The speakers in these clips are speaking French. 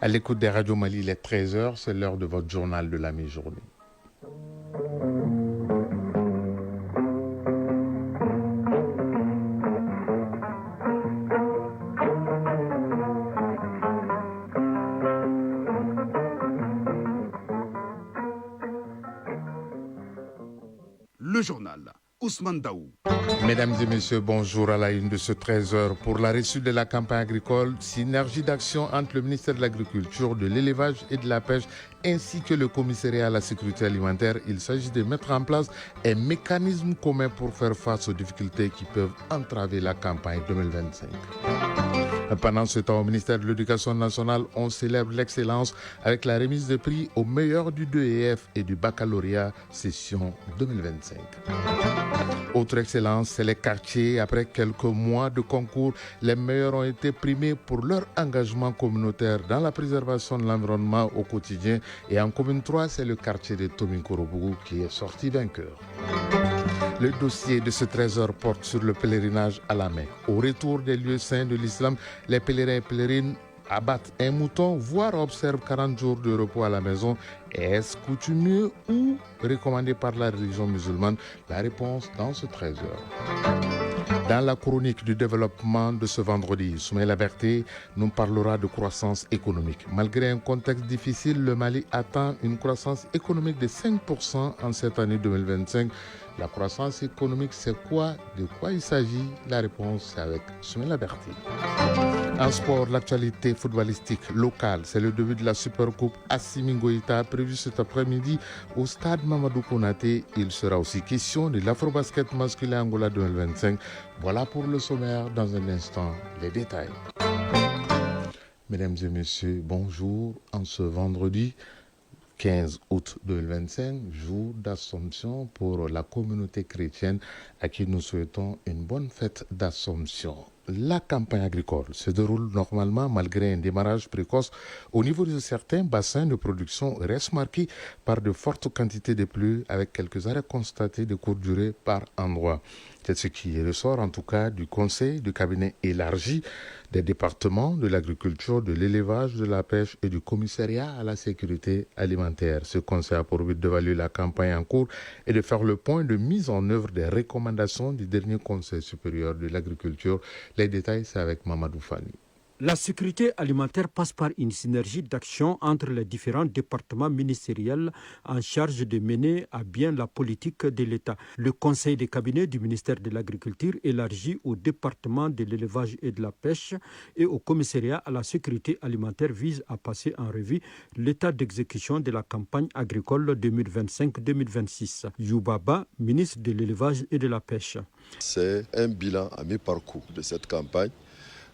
À l'écoute des radios Mali, il est 13h, c'est l'heure de votre journal de la mi-journée. Le journal Ousmane Daou. Mesdames et messieurs, bonjour à la une de ce 13h. Pour la réussite de la campagne agricole, synergie d'action entre le ministère de l'Agriculture, de l'Élevage et de la Pêche ainsi que le commissariat à la sécurité alimentaire, il s'agit de mettre en place un mécanisme commun pour faire face aux difficultés qui peuvent entraver la campagne 2025. Pendant ce temps, au ministère de l'Éducation nationale, on célèbre l'excellence avec la remise de prix aux meilleurs du 2EF et du baccalauréat session 2025. Autre excellence, c'est les quartiers. Après quelques mois de concours, les meilleurs ont été primés pour leur engagement communautaire dans la préservation de l'environnement au quotidien. Et en commune 3, c'est le quartier de Tomikorobougou qui est sorti vainqueur. Le dossier de ce trésor porte sur le pèlerinage à la main. Au retour des lieux saints de l'islam, les pèlerins et pèlerines abattent un mouton, voire observent 40 jours de repos à la maison. Est-ce coutumieux ou recommandé par la religion musulmane? La réponse dans ce trésor. Dans la chronique du développement de ce vendredi, Soumaïla Berté nous parlera de croissance économique. Malgré un contexte difficile, le Mali attend une croissance économique de 5% en cette année 2025. La croissance économique, c'est quoi? De quoi il s'agit? La réponse, c'est avec Soumaïla Berté. En sport, l'actualité footballistique locale, c'est le début de la Supercoupe Assimi Goïta prévu cet après-midi au stade Mamadou Konaté. Il sera aussi question de l'Afrobasket masculin Angola 2025. Voilà pour le sommaire. Dans un instant, les détails. Mesdames et messieurs, bonjour. En ce vendredi 15 août 2025, jour d'Assomption pour la communauté chrétienne à qui nous souhaitons une bonne fête d'Assomption. La campagne agricole se déroule normalement malgré un démarrage précoce. Au niveau de certains bassins de production reste marqué par de fortes quantités de pluie avec quelques arrêts constatés de courte durée par endroits. C'est ce qui ressort en tout cas du conseil du cabinet élargi des départements de l'agriculture, de l'élevage, de la pêche et du commissariat à la sécurité alimentaire. Ce conseil a pour but d'évaluer la campagne en cours et de faire le point de mise en œuvre des recommandations du dernier conseil supérieur de l'agriculture. Les détails, c'est avec Mamadou Fani. La sécurité alimentaire passe par une synergie d'action entre les différents départements ministériels en charge de mener à bien la politique de l'État. Le conseil des cabinets du ministère de l'Agriculture élargi au département de l'élevage et de la pêche et au commissariat à la sécurité alimentaire vise à passer en revue l'état d'exécution de la campagne agricole 2025-2026. Youbaba, ministre de l'élevage et de la pêche. C'est un bilan à mi-parcours de cette campagne.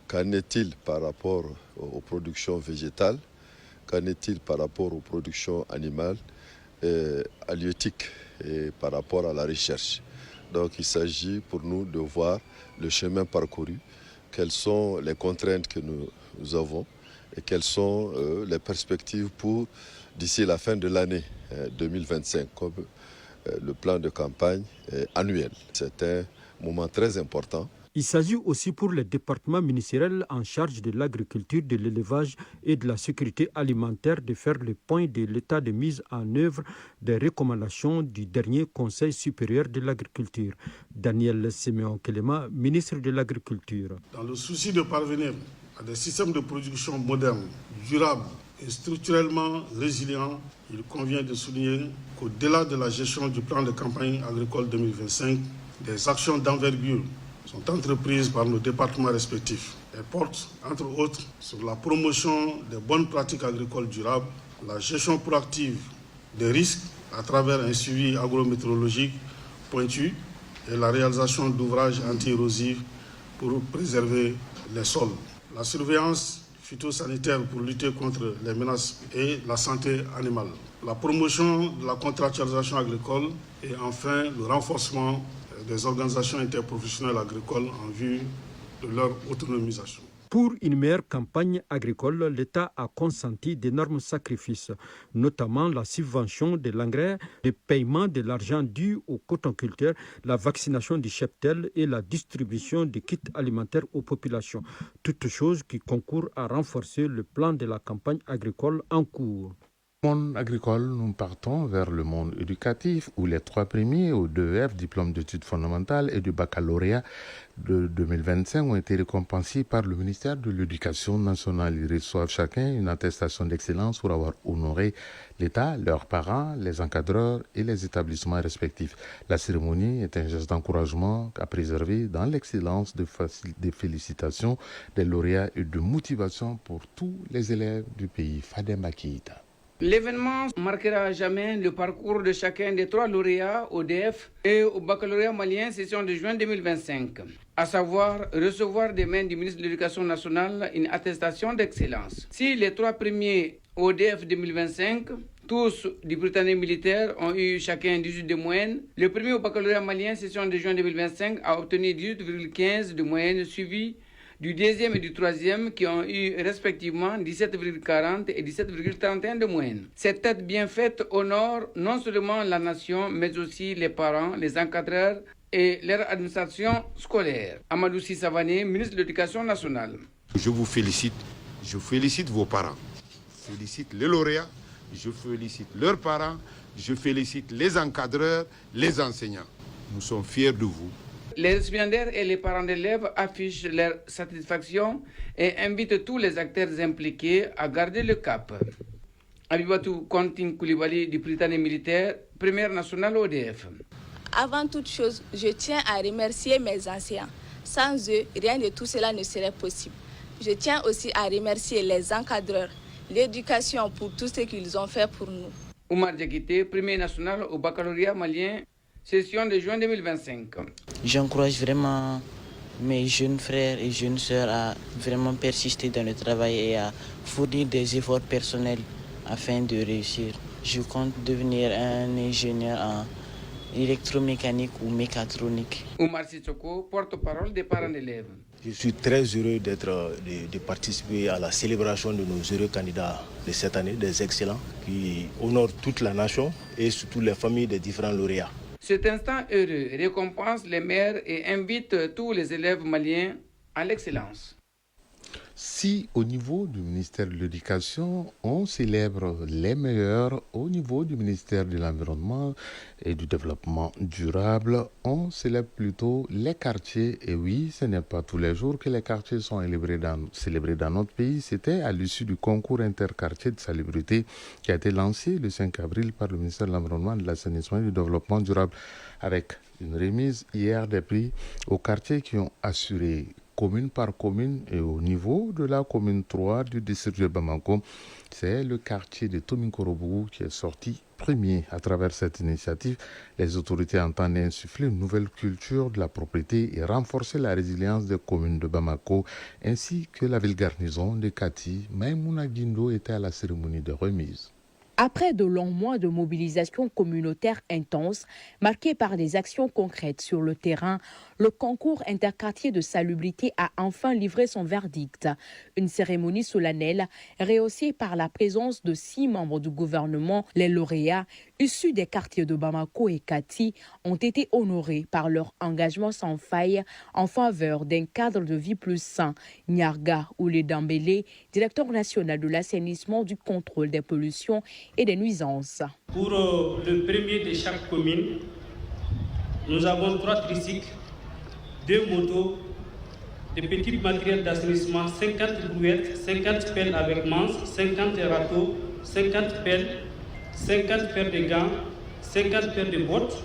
Qu'en est-il par rapport aux productions végétales? Qu'en est-il par rapport aux productions animales, halieutiques et par rapport à la recherche? Donc il s'agit pour nous de voir le chemin parcouru, quelles sont les contraintes que nous avons et quelles sont les perspectives pour d'ici la fin de l'année 2025, comme le plan de campagne annuel. C'est un moment très important. Il s'agit aussi pour les départements ministériels en charge de l'agriculture, de l'élevage et de la sécurité alimentaire de faire le point de l'état de mise en œuvre des recommandations du dernier Conseil supérieur de l'agriculture. Daniel Siméon Kelema, ministre de l'Agriculture. Dans le souci de parvenir à des systèmes de production modernes, durables et structurellement résilients, il convient de souligner qu'au-delà de la gestion du plan de campagne agricole 2025, des actions d'envergure sont entreprises par nos départements respectifs. Elles portent, entre autres, sur la promotion des bonnes pratiques agricoles durables, la gestion proactive des risques à travers un suivi agrométéorologique pointu et la réalisation d'ouvrages anti-érosifs pour préserver les sols. La surveillance phytosanitaire pour lutter contre les menaces et la santé animale. La promotion de la contractualisation agricole et enfin le renforcement des organisations interprofessionnelles agricoles en vue de leur autonomisation. Pour une meilleure campagne agricole, l'État a consenti d'énormes sacrifices, notamment la subvention de l'engrais, le paiement de l'argent dû aux cotonculteurs, la vaccination du cheptel et la distribution des kits alimentaires aux populations. Toutes choses qui concourent à renforcer le plan de la campagne agricole en cours. Monde agricole, nous partons vers le monde éducatif où les 3 premiers au DEF, diplôme d'études fondamentales et du baccalauréat de 2025 ont été récompensés par le ministère de l'Éducation nationale. Ils reçoivent chacun une attestation d'excellence pour avoir honoré l'État, leurs parents, les encadreurs et les établissements respectifs. La cérémonie est un geste d'encouragement à préserver dans l'excellence des félicitations des lauréats et de motivation pour tous les élèves du pays. Fadem Akita. L'événement marquera à jamais le parcours de chacun des 3 lauréats au DF et au baccalauréat malien session de juin 2025, à savoir recevoir des mains du ministre de l'Éducation nationale une attestation d'excellence. Si les 3 premiers au DF 2025, tous du Britannique militaire, ont eu chacun 18 de moyenne, le premier au baccalauréat malien session de juin 2025 a obtenu 18,15 de moyenne, suivi du deuxième et du troisième qui ont eu respectivement 17,40 et 17,31 de moyenne. Cette tête bien faite honore non seulement la nation, mais aussi les parents, les encadreurs et leur administration scolaire. Amadou Savané, ministre de l'Éducation nationale. Je vous félicite, je félicite vos parents, je félicite les lauréats, je félicite leurs parents, je félicite les encadreurs, les enseignants. Nous sommes fiers de vous. Les récipiendaires et les parents d'élèves affichent leur satisfaction et invitent tous les acteurs impliqués à garder le cap. Abibatou Konting Koulibaly du Britannique militaire, première nationale ODF. Avant toute chose, je tiens à remercier mes enseignants. Sans eux, rien de tout cela ne serait possible. Je tiens aussi à remercier les encadreurs, l'éducation pour tout ce qu'ils ont fait pour nous. Oumar Diakité, premier national au baccalauréat malien, session de juin 2025. J'encourage vraiment mes jeunes frères et jeunes sœurs à vraiment persister dans le travail et à fournir des efforts personnels afin de réussir. Je compte devenir un ingénieur en électromécanique ou mécatronique. Oumar Sissoko, porte-parole des parents d'élèves. Je suis très heureux de participer à la célébration de nos heureux candidats de cette année, des excellents, qui honorent toute la nation et surtout les familles des différents lauréats. Cet instant heureux récompense les maires et invite tous les élèves maliens à l'excellence. Si au niveau du ministère de l'Éducation, on célèbre les meilleurs, au niveau du ministère de l'Environnement et du Développement durable, on célèbre plutôt les quartiers. Et oui, ce n'est pas tous les jours que les quartiers sont célébrés dans notre pays. C'était à l'issue du concours interquartier de salubrité qui a été lancé le 5 avril par le ministère de l'Environnement, de l'Assainissement et du Développement durable, avec une remise hier des prix aux quartiers qui ont assuré commune par commune et au niveau de la commune 3 du district de Bamako. C'est le quartier de Tomikorobougou qui est sorti premier. À travers cette initiative, les autorités entendent insuffler une nouvelle culture de la propriété et renforcer la résilience des communes de Bamako ainsi que la ville garnison de Kati. Maïmouna Guindo était à la cérémonie de remise. Après de longs mois de mobilisation communautaire intense, marquée par des actions concrètes sur le terrain, le concours interquartier de salubrité a enfin livré son verdict. Une cérémonie solennelle rehaussée par la présence de 6 membres du gouvernement. Les lauréats, issus des quartiers de Bamako et Kati, ont été honorés par leur engagement sans faille en faveur d'un cadre de vie plus sain. Nyarga Oulé-Dambélé, directeur national de l'assainissement, du contrôle des pollutions et des nuisances. Pour le premier de chaque commune, nous avons 3 tricycles, 2 motos, des petits matériels d'assainissement, 50 brouettes, 50 pelles avec manches, 50 râteaux, 50 pelles, 50 paires de gants, 50 paires de bottes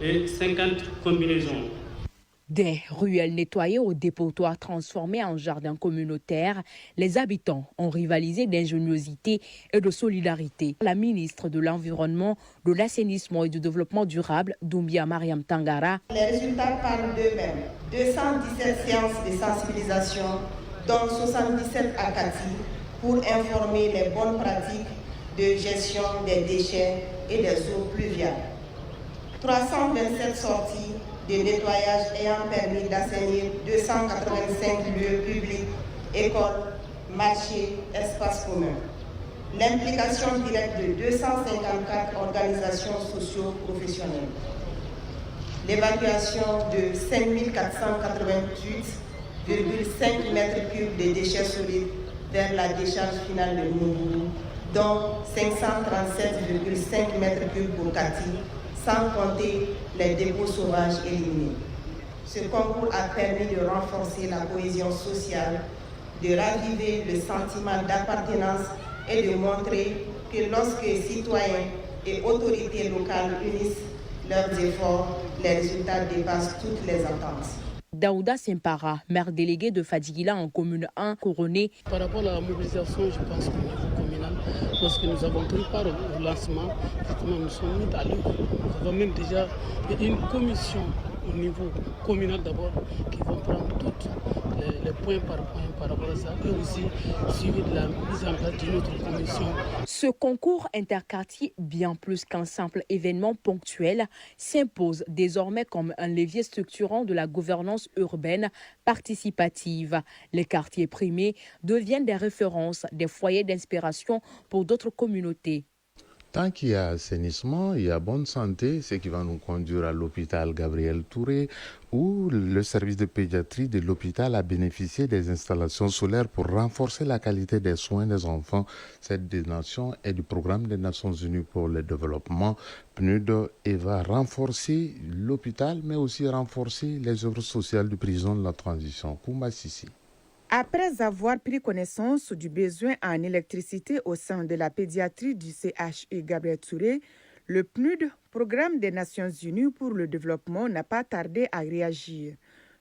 et 50 combinaisons. Des ruelles nettoyées au dépotoir transformées en jardin communautaire, les habitants ont rivalisé d'ingéniosité et de solidarité. La ministre de l'Environnement, de l'Assainissement et du Développement durable, Doumbia Mariam Tangara. Les résultats parlent d'eux-mêmes. 217 séances de sensibilisation, dont 77 à Kati, pour informer les bonnes pratiques de gestion des déchets et des eaux pluviales. 327 sorties de nettoyage ayant permis d'assainir 285 lieux publics écoles, marchés, espaces communs. L'implication directe de 254 organisations socio-professionnelles. L'évacuation de 5488,5 mètres cubes de déchets solides vers la décharge finale de Moubourou, dont 537,5 mètres cubes pour Kati, sans compter les dépôts sauvages éliminés. Ce concours a permis de renforcer la cohésion sociale, de raviver le sentiment d'appartenance et de montrer que lorsque citoyens et autorités locales unissent leurs efforts, les résultats dépassent toutes les attentes. Daouda Sempara, maire délégué de Fadjiguila en commune 1, couronné. Par rapport à la mobilisation, je pense qu'au niveau communal, lorsque nous avons pris part au lancement, nous sommes mis à l'œuvre. Nous avons même déjà une commission au niveau communal d'abord qui vont prendre toutes les points par rapport à ça et aussi suivi de la mise en place d'une autre commission. Ce concours interquartier, bien plus qu'un simple événement ponctuel, s'impose désormais comme un levier structurant de la gouvernance urbaine participative. Les quartiers primés deviennent des références, des foyers d'inspiration pour d'autres communautés. Tant qu'il y a assainissement, il y a bonne santé, ce qui va nous conduire à l'hôpital Gabriel Touré, où le service de pédiatrie de l'hôpital a bénéficié des installations solaires pour renforcer la qualité des soins des enfants. Cette donation est du programme des Nations Unies pour le développement, PNUD, et va renforcer l'hôpital, mais aussi renforcer les œuvres sociales du président de la transition, Koumba Sissi. Après avoir pris connaissance du besoin en électricité au sein de la pédiatrie du CHU Gabriel Touré, le PNUD, Programme des Nations Unies pour le développement, n'a pas tardé à réagir.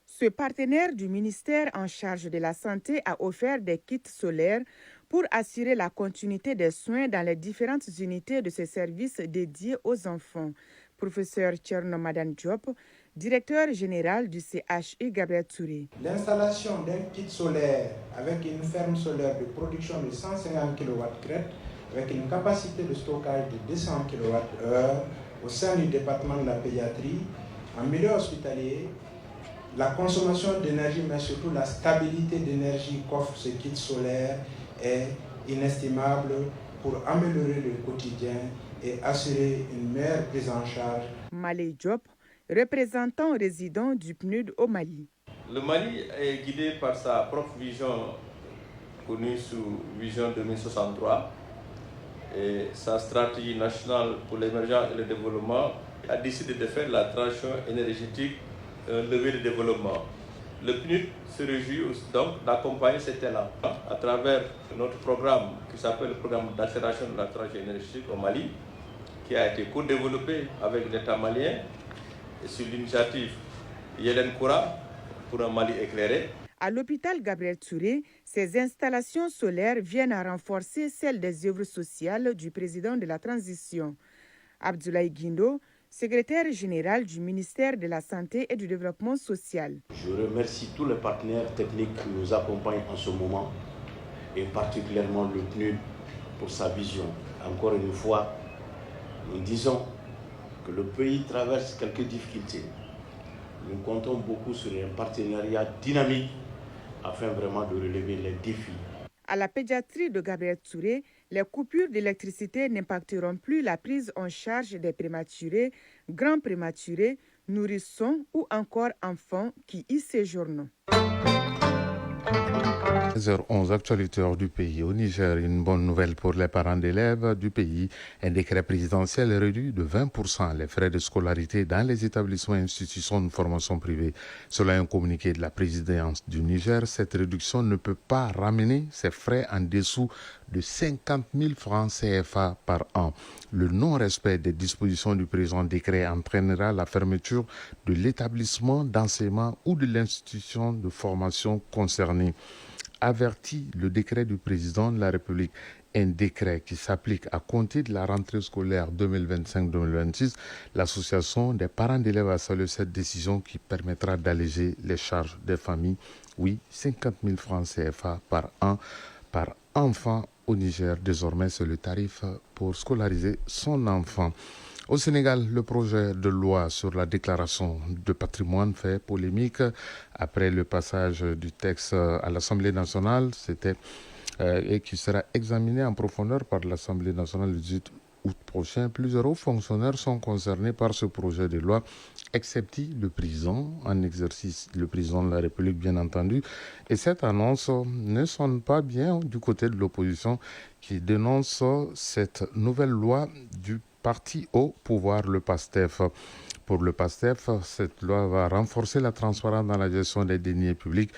Ce partenaire du ministère en charge de la Santé a offert des kits solaires pour assurer la continuité des soins dans les différentes unités de ces services dédiés aux enfants. Professeur Tcherno Madan Diop, directeur général du CHU Gabriel Touré. L'installation d'un kit solaire avec une ferme solaire de production de 150 kWh avec une capacité de stockage de 200 kWh au sein du département de la pédiatrie, en milieu hospitalier, la consommation d'énergie mais surtout la stabilité d'énergie qu'offre ce kit solaire est inestimable pour améliorer le quotidien et assurer une meilleure prise en charge. Malé Diop, représentant résident du PNUD au Mali. Le Mali est guidé par sa propre vision, connue sous Vision 2063, et sa stratégie nationale pour l'émergence et le développement a décidé de faire la transition énergétique un levier de développement. Le PNUD se réjouit donc d'accompagner cet élan à travers notre programme qui s'appelle le programme d'accélération de la transition énergétique au Mali, qui a été co-développé avec l'État malien et sur l'initiative Yélène Koura pour un Mali éclairé. À l'hôpital Gabriel Touré, ces installations solaires viennent à renforcer celles des œuvres sociales du président de la transition. Abdoulaye Guindo, secrétaire général du ministère de la Santé et du Développement social. Je remercie tous les partenaires techniques qui nous accompagnent en ce moment, et particulièrement le PNUD pour sa vision. Encore une fois, nous disons que le pays traverse quelques difficultés. Nous comptons beaucoup sur un partenariat dynamique afin vraiment de relever les défis. À la pédiatrie de Gabriel Touré, les coupures d'électricité n'impacteront plus la prise en charge des prématurés, grands prématurés, nourrissons ou encore enfants qui y séjournent. 13h11, actualité hors du pays. Au Niger, une bonne nouvelle pour les parents d'élèves du pays. Un décret présidentiel réduit de 20% les frais de scolarité dans les établissements et institutions de formation privée. Selon un communiqué de la présidence du Niger, cette réduction ne peut pas ramener ces frais en dessous de 50 000 francs CFA par an. Le non-respect des dispositions du présent décret entraînera la fermeture de l'établissement d'enseignement ou de l'institution de formation concernée. Avertit le décret du président de la République, un décret qui s'applique à compter de la rentrée scolaire 2025-2026. L'association des parents d'élèves a salué cette décision qui permettra d'alléger les charges des familles. Oui, 50 000 francs CFA par an, par enfant au Niger. Désormais, c'est le tarif pour scolariser son enfant. Au Sénégal, le projet de loi sur la déclaration de patrimoine fait polémique après le passage du texte à l'Assemblée nationale. Et qui sera examiné en profondeur par l'Assemblée nationale le 18 août prochain. Plusieurs hauts fonctionnaires sont concernés par ce projet de loi, excepté le président en exercice, le président de la République bien entendu. Et cette annonce ne sonne pas bien du côté de l'opposition qui dénonce cette nouvelle loi du parti au pouvoir, le PASTEF. Pour le PASTEF, cette loi va renforcer la transparence dans la gestion des deniers publics.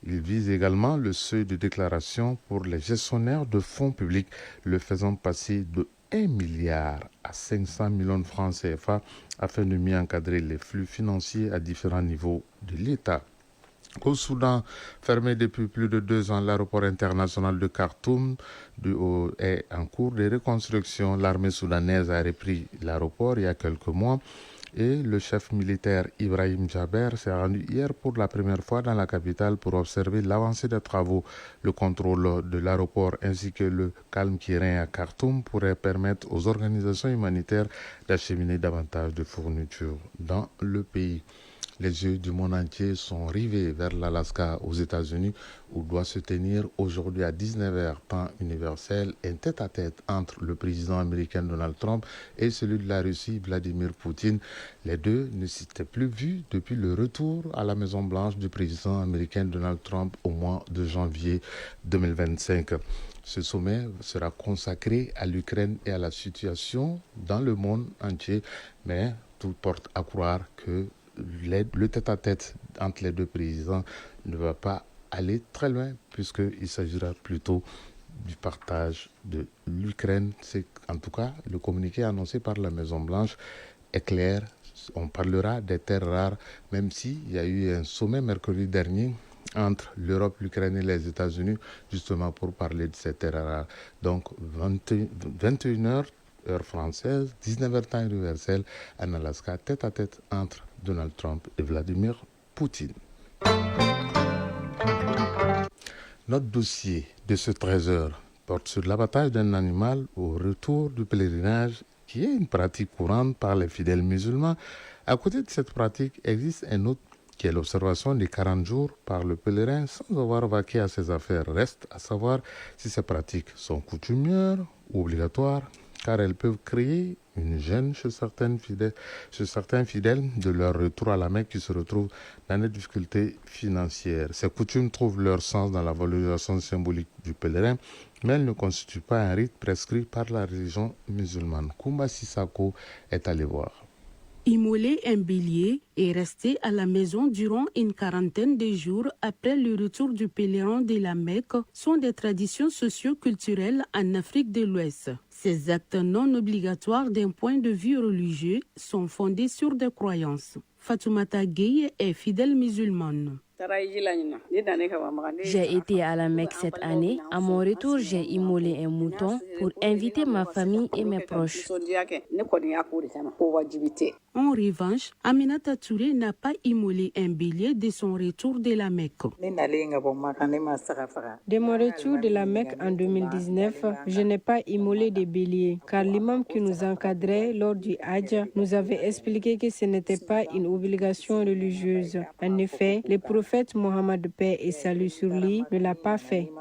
Il vise également le seuil de déclaration pour les gestionnaires de fonds publics, le faisant passer de 1 milliard à 500 millions de francs CFA afin de mieux encadrer les flux financiers à différents niveaux de l'État. Au Soudan, fermé depuis plus de 2 ans, l'aéroport international de Khartoum est en cours de reconstruction. L'armée soudanaise a repris l'aéroport il y a quelques mois. Et le chef militaire Ibrahim Jaber s'est rendu hier pour la première fois dans la capitale pour observer l'avancée des travaux. Le contrôle de l'aéroport ainsi que le calme qui règne à Khartoum pourraient permettre aux organisations humanitaires d'acheminer davantage de fournitures dans le pays. Les yeux du monde entier sont rivés vers l'Alaska aux États-Unis où doit se tenir aujourd'hui à 19h, temps universel, un tête-à-tête entre le président américain Donald Trump et celui de la Russie, Vladimir Poutine. Les deux ne s'étaient plus vus depuis le retour à la Maison-Blanche du président américain Donald Trump au mois de janvier 2025. Ce sommet sera consacré à l'Ukraine et à la situation dans le monde entier, mais tout porte à croire que le tête-à-tête entre les deux présidents ne va pas aller très loin puisqu'il s'agira plutôt du partage de l'Ukraine. C'est en tout cas le communiqué annoncé par la Maison-Blanche est clair. On parlera des terres rares, même s'il y a eu un sommet mercredi dernier entre l'Europe, l'Ukraine et les États-Unis, justement pour parler de ces terres rares. Donc 21h, heure française, 19h temps universel, en Alaska, tête-à-tête entre Donald Trump et Vladimir Poutine. Notre dossier de ce 13h porte sur l'abattage d'un animal au retour du pèlerinage, qui est une pratique courante par les fidèles musulmans. À côté de cette pratique, existe un autre qui est l'observation des 40 jours par le pèlerin sans avoir vaqué à ses affaires. Reste à savoir si ces pratiques sont coutumières ou obligatoires, car elles peuvent créer une gêne chez certains fidèles de leur retour à la Mecque qui se retrouvent dans des difficultés financières. Ces coutumes trouvent leur sens dans la valorisation symbolique du pèlerin, mais elles ne constituent pas un rite prescrit par la religion musulmane. Koumba Sissako est allé voir. Immoler un bélier et rester à la maison durant une quarantaine de jours après le retour du pèlerin de la Mecque sont des traditions socio-culturelles en Afrique de l'Ouest. Ces actes non obligatoires d'un point de vue religieux sont fondés sur des croyances. Fatoumata Gueye est fidèle musulmane. J'ai été à la Mecque cette année. À mon retour, j'ai immolé un mouton pour inviter ma famille et mes proches. En revanche, Aminata Touré n'a pas immolé un bélier de son retour de la Mecque. De mon retour de la Mecque en 2019, je n'ai pas immolé de bélier car l'imam qui nous encadrait lors du Hajj nous avait expliqué que ce n'était pas une obligation religieuse. En effet, le prophète Mohammed, paix et salut sur lui, ne l'a pas fait.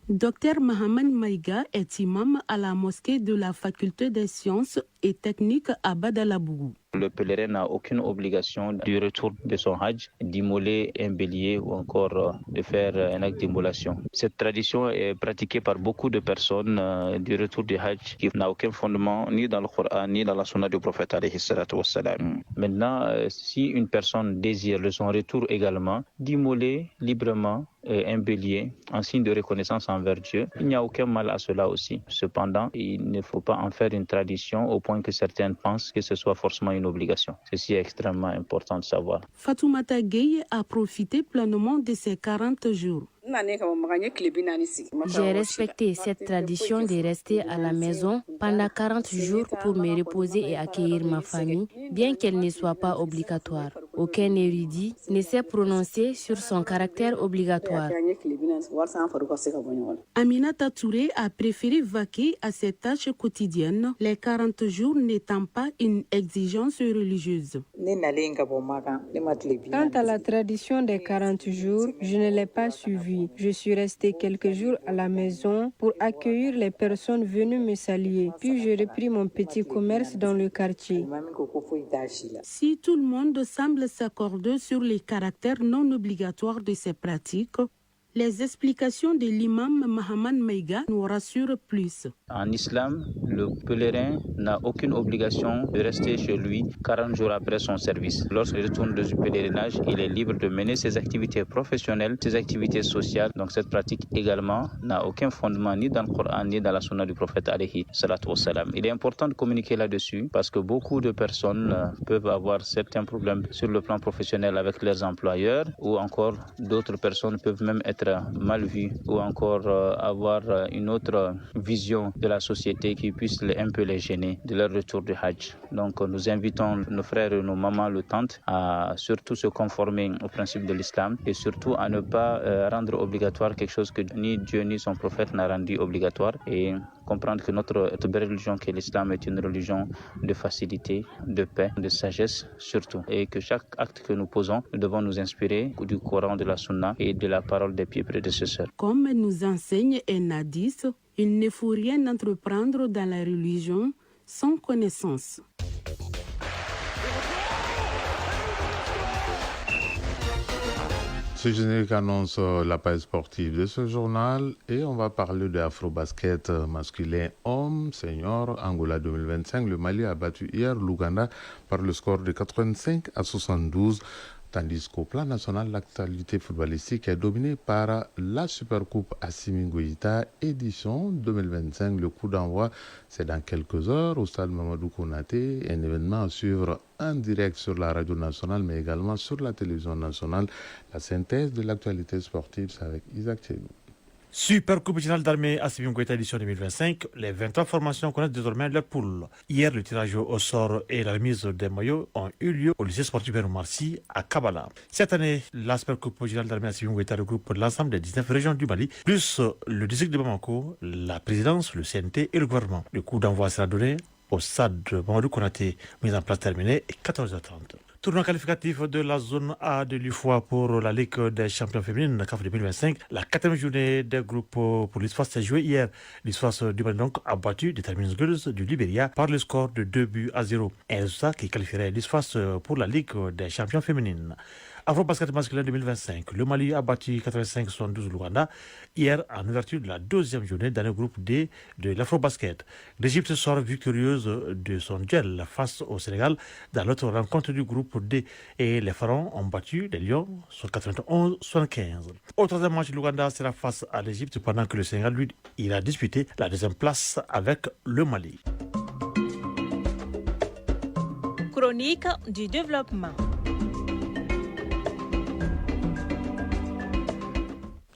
Dr Mohamed Maïga est imam à la mosquée de la faculté des sciences et techniques à Badalabougou. Le pèlerin n'a aucune obligation du retour de son Hajj d'immoler un bélier ou encore de faire un acte d'immolation. Cette tradition est pratiquée par beaucoup de personnes du retour du Hajj qui n'a aucun fondement ni dans le Coran ni dans la sunna du prophète alayhi salatu wassalam. Maintenant, si une personne désire de son retour également d'immoler librement un bélier en signe de reconnaissance envers Dieu, il n'y a aucun mal à cela aussi. Cependant, il ne faut pas en faire une tradition au point que certains pensent que ce soit forcément une obligation. Ceci est extrêmement important de savoir. Fatoumata Gueye a profité pleinement de ces 40 jours. J'ai respecté cette tradition de rester à la maison pendant 40 jours pour me reposer et accueillir ma famille, bien qu'elle ne soit pas obligatoire. Aucun érudit ne s'est prononcé sur son caractère obligatoire. Aminata Touré a préféré vaquer à ses tâches quotidiennes, les 40 jours n'étant pas une exigence religieuse. Quant à la tradition des 40 jours, je ne l'ai pas suivie. Je suis restée quelques jours à la maison pour accueillir les personnes venues me saluer. Puis j'ai repris mon petit commerce dans le quartier. Si tout le monde semble s'accorder sur les caractères non obligatoires de ces pratiques, les explications de l'imam Mahaman Maïga nous rassurent plus. En islam, le pèlerin n'a aucune obligation de rester chez lui 40 jours après son service. Lorsqu'il retourne du pèlerinage, il est libre de mener ses activités professionnelles, ses activités sociales. Donc cette pratique également n'a aucun fondement ni dans le Coran ni dans la sunna du prophète alayhi salatu wassalam. Il est important de communiquer là-dessus parce que beaucoup de personnes peuvent avoir certains problèmes sur le plan professionnel avec leurs employeurs ou encore d'autres personnes peuvent même être mal vues ou encore avoir une autre vision de la société qui puisse un peu les gêner de leur retour du Hajj. Donc nous invitons nos frères et nos mamans, le tantes, à surtout se conformer aux principes de l'islam et surtout à ne pas rendre obligatoire quelque chose que ni Dieu ni son prophète n'a rendu obligatoire et comprendre que notre belle religion qui est l'islam est une religion de facilité, de paix, de sagesse surtout et que chaque acte que nous posons, nous devons nous inspirer du Coran, de la Sunna et de la parole des pieux prédécesseurs. Comme nous enseigne un hadith, il ne faut rien entreprendre dans la religion sans connaissance. Ce générique annonce la page sportive de ce journal et on va parler de Afrobasket masculin homme senior Angola 2025. Le Mali a battu hier l'Ouganda par le score de 85-72. Tandis qu'au plan national, l'actualité footballistique est dominée par la Supercoupe Assimi Goïta, édition 2025. Le coup d'envoi, c'est dans quelques heures au stade Mamadou Konaté. Un événement à suivre en direct sur la radio nationale, mais également sur la télévision nationale. La synthèse de l'actualité sportive, c'est avec Isaac Tchébou. Super Coupe régionale d'armée Assimi Goïta édition 2025, les 23 formations connaissent désormais leur poule. Hier, le tirage au sort et la remise des maillots ont eu lieu au lycée sportif Marcy à Kabbalah. Cette année, la Super Coupe régionale d'armée Assimi Goïta regroupe l'ensemble des 19 régions du Mali, plus le district de Bamako, la présidence, le CNT et le gouvernement. Le coup d'envoi sera donné au stade Mamadou Konaté, mise en place terminée, et 14h30. Tournoi qualificatif de la zone A de l'UFOA pour la Ligue des champions féminines CAF 2025. La 4e journée des groupes pour l'ISFAS s'est jouée hier. l'ISFAS du Mali donc a battu les Terminus Girls du Libéria par le score de 2-0. Un résultat qui qualifierait l'ISFAS pour la Ligue des champions féminines. Afro-basket masculin 2025. Le Mali a battu 85-72 l'Ouganda hier en ouverture de la 2e journée dans le groupe D de l'Afro-basket. L'Égypte sort victorieuse de son duel face au Sénégal dans l'autre rencontre du groupe D et les Pharaons ont battu les Lions sur 91-75. Au 3e match, l'Ouganda sera face à l'Égypte pendant que le Sénégal, lui, il a disputé la 2e place avec le Mali. Chronique du développement.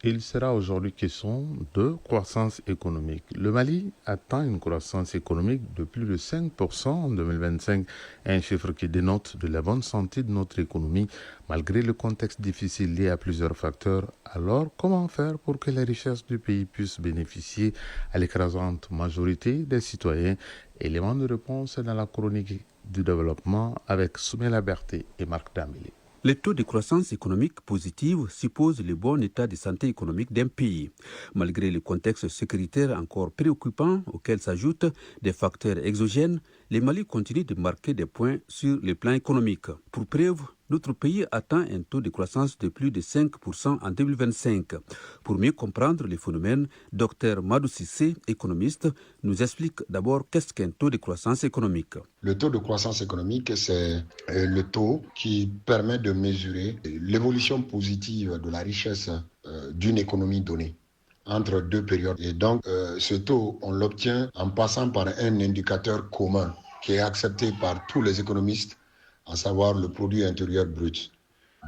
Il sera aujourd'hui question de croissance économique. Le Mali atteint une croissance économique de plus de 5% en 2025, un chiffre qui dénote de la bonne santé de notre économie, malgré le contexte difficile lié à plusieurs facteurs. Alors, comment faire pour que les richesses du pays puissent bénéficier à l'écrasante majorité des citoyens? Élément de réponse dans la chronique du développement avec Soumela Berté et Marc Dambélé. Les taux de croissance économique positive supposent le bon état de santé économique d'un pays. Malgré le contexte sécuritaire encore préoccupant auquel s'ajoutent des facteurs exogènes, le Mali continue de marquer des points sur le plan économique. Pour preuve, notre pays atteint un taux de croissance de plus de 5% en 2025. Pour mieux comprendre le phénomène, Dr Madou Cissé, économiste, nous explique d'abord qu'est-ce qu'un taux de croissance économique. Le taux de croissance économique, c'est le taux qui permet de mesurer l'évolution positive de la richesse d'une économie donnée entre deux périodes. Et donc, ce taux, on l'obtient en passant par un indicateur commun qui est accepté par tous les économistes, à savoir le produit intérieur brut.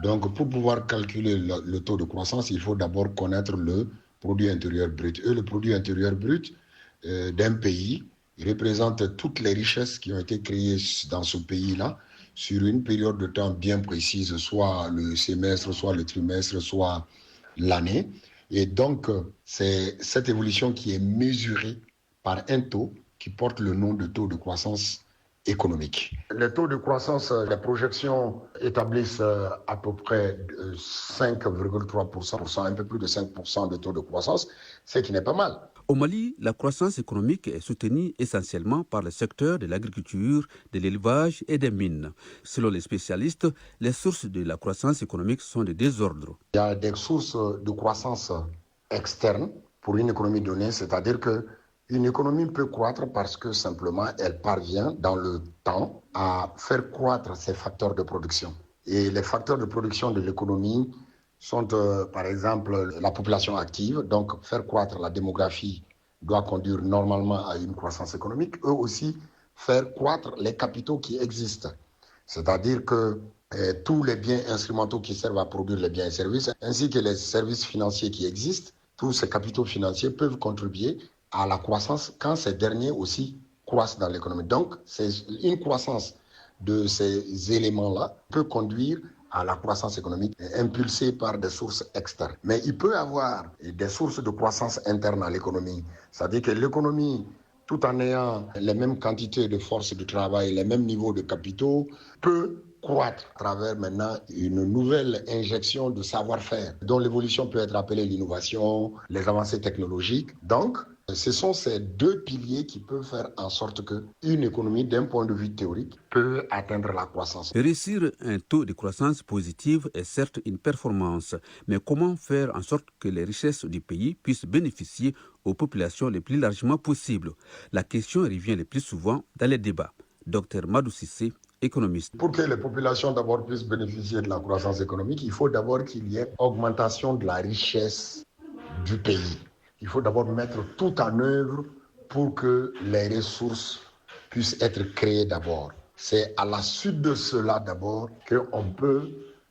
Donc, pour pouvoir calculer le taux de croissance, il faut d'abord connaître le produit intérieur brut. Et le produit intérieur brut d'un pays représente toutes les richesses qui ont été créées dans ce pays-là sur une période de temps bien précise, soit le semestre, soit le trimestre, soit l'année. Et donc, c'est cette évolution qui est mesurée par un taux qui porte le nom de taux de croissance économique. Les taux de croissance, les projections établissent à peu près 5,3%, un peu plus de 5% de taux de croissance, ce qui n'est pas mal. Au Mali, la croissance économique est soutenue essentiellement par le secteur de l'agriculture, de l'élevage et des mines. Selon les spécialistes, les sources de la croissance économique sont de deux ordres. Il y a des sources de croissance externes pour une économie donnée, c'est-à-dire qu'une économie peut croître parce que simplement elle parvient dans le temps à faire croître ses facteurs de production. Et les facteurs de production de l'économie sont par exemple la population active, donc faire croître la démographie doit conduire normalement à une croissance économique. Eux aussi, faire croître les capitaux qui existent, c'est-à-dire que tous les biens instrumentaux qui servent à produire les biens et services, ainsi que les services financiers qui existent, tous ces capitaux financiers peuvent contribuer à la croissance quand ces derniers aussi croissent dans l'économie. Donc, c'est une croissance de ces éléments-là peut conduire à la croissance économique impulsée par des sources externes. Mais il peut y avoir des sources de croissance interne à l'économie. C'est-à-dire que l'économie, tout en ayant les mêmes quantités de force de travail, les mêmes niveaux de capitaux, peut croître à travers maintenant une nouvelle injection de savoir-faire, dont l'évolution peut être appelée l'innovation, les avancées technologiques. Donc, ce sont ces deux piliers qui peuvent faire en sorte qu'une économie, d'un point de vue théorique, peut atteindre la croissance. Réussir un taux de croissance positive est certes une performance, mais comment faire en sorte que les richesses du pays puissent bénéficier aux populations le plus largement possible? La question revient le plus souvent dans les débats. Dr Madou Cissé, économiste. Pour que les populations d'abord puissent bénéficier de la croissance économique, il faut d'abord qu'il y ait augmentation de la richesse du pays. Il faut d'abord mettre tout en œuvre pour que les ressources puissent être créées d'abord. C'est à la suite de cela d'abord qu'on peut,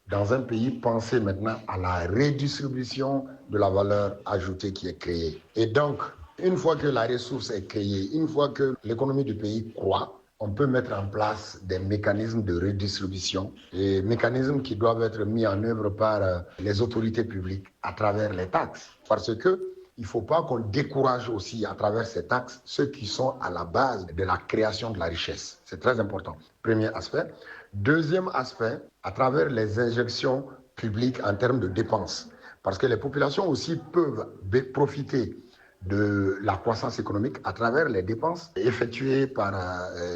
dans un pays, penser maintenant à la redistribution de la valeur ajoutée qui est créée. Et donc, une fois que la ressource est créée, une fois que l'économie du pays croît, on peut mettre en place des mécanismes de redistribution, des mécanismes qui doivent être mis en œuvre par les autorités publiques à travers les taxes. Parce que il ne faut pas qu'on décourage aussi à travers ces taxes ceux qui sont à la base de la création de la richesse. C'est très important. Premier aspect. Deuxième aspect, à travers les injections publiques en termes de dépenses. Parce que les populations aussi peuvent profiter de la croissance économique à travers les dépenses effectuées par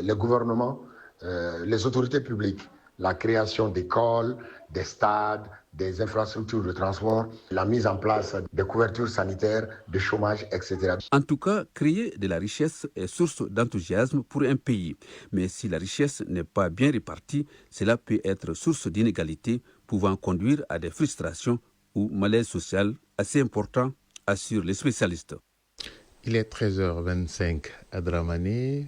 les gouvernements, les autorités publiques. La création d'écoles, des stades, des infrastructures de transport, la mise en place des couvertures sanitaires, de chômage, etc. En tout cas, créer de la richesse est source d'enthousiasme pour un pays. Mais si la richesse n'est pas bien répartie, cela peut être source d'inégalités, pouvant conduire à des frustrations ou malaise social assez importants, assurent les spécialistes. Il est 13h25 à Dramane.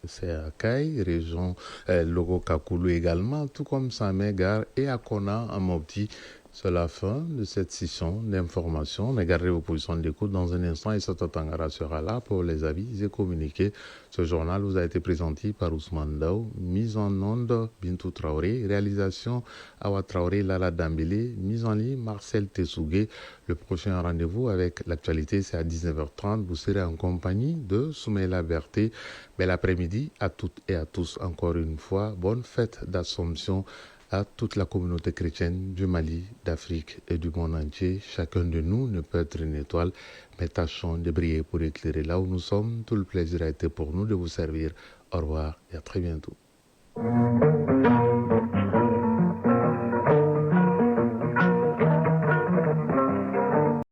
C'est à Kaye, région Logo Kakulu également, tout comme Samé, Gare et à Kona, à Mopti. C'est la fin de cette session d'information. Mais gardez vos positions d'écoute dans un instant et Soto Tangara sera là pour les avis et communiquer. Ce journal vous a été présenté par Ousmane Daou, mise en onde Bintou Traoré, réalisation Awa Traoré, Lala Dambélé, mise en ligne Marcel Tessougué. Le prochain rendez-vous avec l'actualité, c'est à 19h30. Vous serez en compagnie de Soumaïla Berté. Bel après-midi à toutes et à tous. Encore une fois, bonne fête d'Assomption à toute la communauté chrétienne du Mali, d'Afrique et du monde entier. Chacun de nous ne peut être une étoile, mais tâchons de briller pour éclairer là où nous sommes. Tout le plaisir a été pour nous de vous servir. Au revoir et à très bientôt.